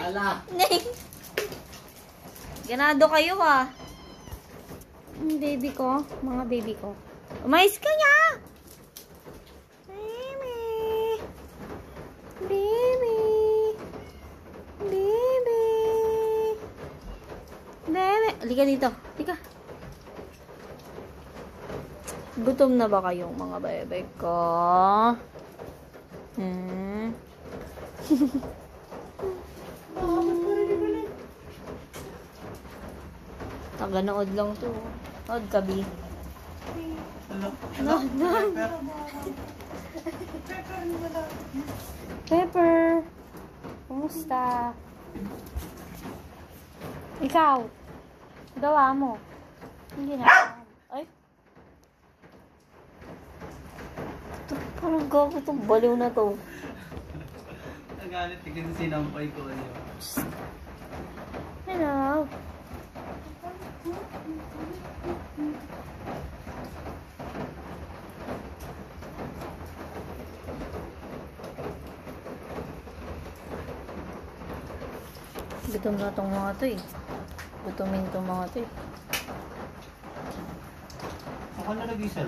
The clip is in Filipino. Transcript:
Ala. Ganado kayo ah. Baby ko. Mga baby ko. Umayos ka nga! Baby. Baby. Baby. Baby. Halika dito. Halika. Gutom na ba kayong mga bebe ko? Taganood lang to. Nood kabi. No. Pepper. Kumusta? Ikaw. Gawa mo. Hindi na. Ay. Parang gawa itong baliw na to. Nagalit kasi sinampay ko niya. Hello. Gutom na tong mga to eh. Gutomin tong mga to eh. Ako na nag-isal.